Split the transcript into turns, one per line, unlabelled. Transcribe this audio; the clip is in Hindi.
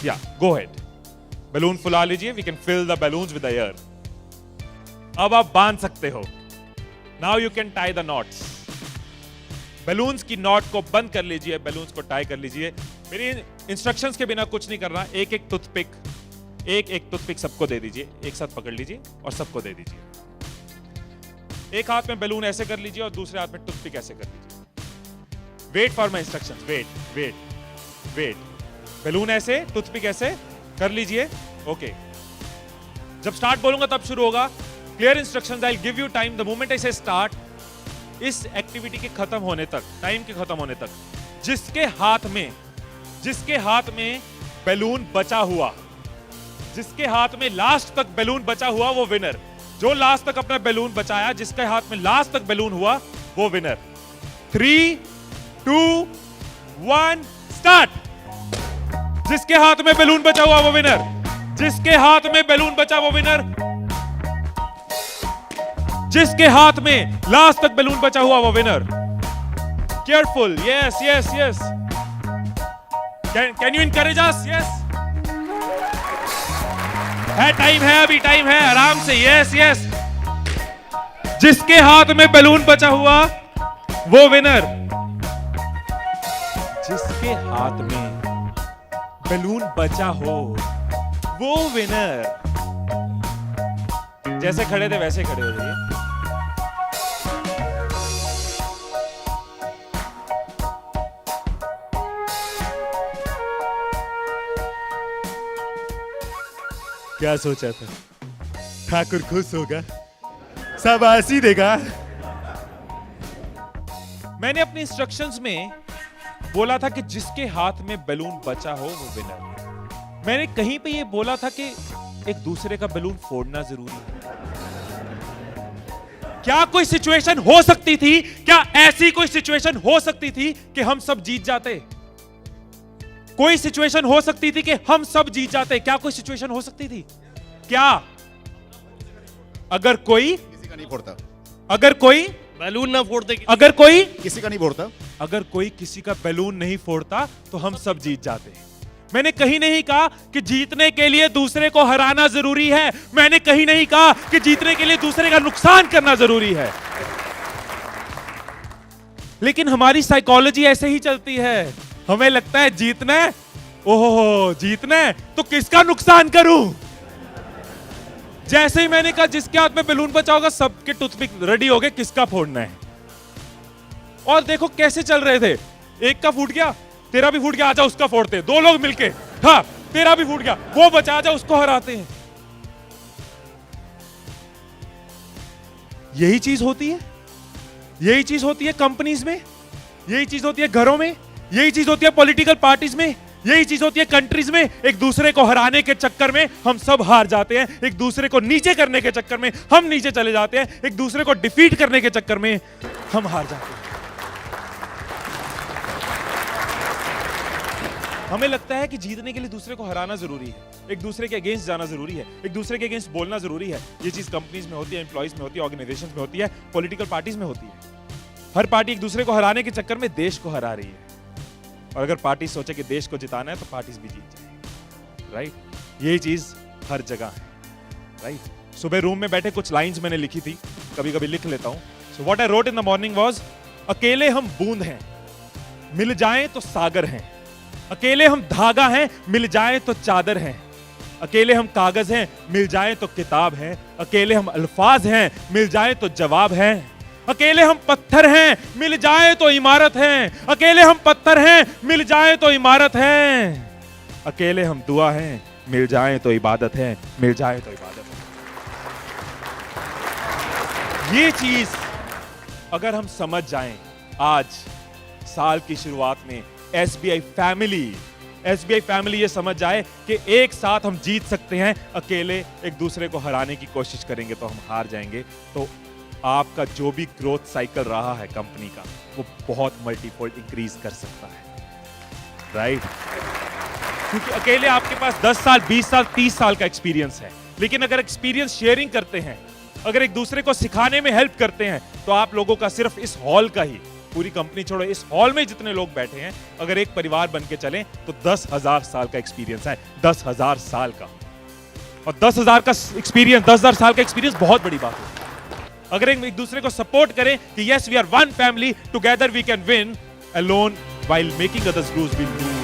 या गो हेड, बैलून फुला लीजिए, we can fill the balloons with air. अब आप बांध सकते हो। Now you can tie the knots. Balloons की नॉट को बंद कर लीजिए, बैलून्स को टाई कर लीजिए। मेरी इंस्ट्रक्शंस के बिना कुछ नहीं करना। एक एक टूथपिक सबको दे दीजिए, एक साथ पकड़ लीजिए और सबको दे दीजिए। एक हाथ में बैलून ऐसे कर लीजिए और दूसरे हाथ में टूथपिक ऐसे कर लीजिए। Wait for my instructions, wait wait wait. Balloon ऐसे, टूथपिक ऐसे कर लीजिए। ओके, जब स्टार्ट बोलूंगा तब शुरू होगा। Clear instructions, I will give you time the moment I से स्टार्ट। इस एक्टिविटी के खत्म होने तक, टाइम के खत्म होने तक, जिसके हाथ में बैलून बचा हुआ, जिसके हाथ में लास्ट तक बैलून बचा हुआ, वो विनर। जो लास्ट तक अपना बैलून बचाया, जिसके हाथ में लास्ट तक बैलून हुआ, वो विनर। 3, 2, 1 स्टार्ट। जिसके हाथ में बैलून बचा हुआ वो विनर, जिसके हाथ में बैलून बचा वो विनर, जिसके हाथ में लास्ट तक बैलून बचा हुआ वो winner. Careful, yes yes yes. Can you encourage us? Yes, है टाइम, है अभी टाइम है, आराम से। Yes yes. जिसके हाथ में बैलून बचा हुआ वो विनर, जिसके हाथ में बैलून बचा हो वो विनर। जैसे खड़े थे वैसे खड़े हो जाइए। क्या सोचा था? ठाकुर खुश होगा, शाबाशी देगा। मैंने अपने इंस्ट्रक्शंस में बोला था कि जिसके हाथ में बैलून बचा हो वो विनर। मैंने कहीं पे ये बोला था कि एक दूसरे का बैलून फोड़ना जरूरी है। क्या कोई सिचुएशन हो सकती थी, क्या ऐसी कोई सिचुएशन हो सकती थी कि हम सब जीत जाते? कोई सिचुएशन हो सकती थी कि हम सब जीत जाते? क्या कोई सिचुएशन हो सकती थी? क्या? अगर कोई
किसी का नहीं फोड़ता,
अगर कोई
बैलून ना फोड़ते,
अगर कोई
किसी का नहीं फोड़ता,
अगर कोई किसी का बैलून नहीं फोड़ता तो हम सब जीत जाते। मैंने कहीं नहीं कहा कि जीतने के लिए दूसरे को हराना जरूरी है। मैंने कहीं नहीं कहा कि जीतने के लिए दूसरे का नुकसान करना जरूरी है। लेकिन हमारी साइकोलॉजी ऐसे ही चलती है। हमें लगता है जीतना है, ओहो जीतना है तो किसका नुकसान करूं। जैसे ही मैंने कहा जिसके हाथ में बैलून बचा होगा, सबके टूथपिक रेडी हो गए, किसका फोड़ना है। और देखो कैसे चल रहे थे। एक का फूट गया, तेरा भी फूट गया, आजा उसका फोड़ते। दो लोग मिलके, हाँ तेरा भी फूट गया, वो बचा, आजा उसको हराते हैं। यही चीज होती है, यही चीज होती है कंपनीज में, यही चीज होती है घरों में, यही चीज होती है पॉलिटिकल पार्टीज में, यही चीज होती है कंट्रीज में। एक दूसरे को हराने के चक्कर में हम सब हार जाते हैं। एक दूसरे को नीचे करने के चक्कर में हम नीचे चले जाते हैं। एक दूसरे को डिफीट करने के चक्कर में हम हार जाते हैं। हमें लगता है कि जीतने के लिए दूसरे को हराना जरूरी है, एक दूसरे के अगेंस्ट जाना जरूरी है, एक दूसरे के अगेंस्ट बोलना जरूरी है। ये चीज कंपनीज में होती है, एम्प्लॉइज में होती है, ऑर्गेनाइजेशंस में होती है, पॉलिटिकल पार्टीज में होती है। हर पार्टी एक दूसरे को हराने के चक्कर में देश को हरा रही है। और अगर पार्टी सोचे कि देश को जिताना है तो पार्टीज भी जीत जाएंगी, राइट। यही चीज हर जगह है, राइट। सुबह रूम में बैठे कुछ लाइंस मैंने लिखी थी, कभी कभी लिख लेता हूं। So what I wrote in the morning was, अकेले हम बूंद हैं, मिल जाएं तो सागर हैं। अकेले हम धागा हैं, मिल जाएं तो चादर हैं। अकेले हम कागज हैं, मिल जाएं तो किताब हैं। अकेले हम अल्फाज हैं, मिल जाएं तो जवाब हैं। अकेले हम पत्थर हैं, मिल जाएं तो इमारत हैं। अकेले हम पत्थर हैं, मिल जाएं तो इमारत हैं। अकेले हम दुआ हैं, मिल जाएं तो इबादत है, मिल जाएं तो इबादत है। ये चीज अगर हम समझ जाएं आज साल की शुरुआत में, एसबीआई फैमिली ये समझ जाए कि एक साथ हम जीत सकते हैं, अकेले एक दूसरे को हराने की कोशिश करेंगे तो हम हार जाएंगे। तो आपका जो भी ग्रोथ साइकिल रहा है कंपनी का, वो बहुत मल्टीफोल्ड इंक्रीज कर सकता है, राइट। क्योंकि अकेले आपके पास 10 साल, 20 साल, 30 साल का एक्सपीरियंस है, लेकिन अगर एक्सपीरियंस शेयरिंग करते हैं, अगर एक दूसरे को सिखाने में हेल्प करते हैं, तो आप लोगों का सिर्फ इस हॉल का ही पूरी कंपनी छोड़ो, इस हॉल में जितने लोग बैठे हैं, अगर एक परिवार बन के चलें तो 10,000 साल का एक्सपीरियंस है, 10,000 साल का। और 10,000 का एक्सपीरियंस, 10,000 साल का एक्सपीरियंस बहुत बड़ी बात है। अगर एक दूसरे को सपोर्ट करें कि yes we are one family, together we can win, alone while making others lose, we lose.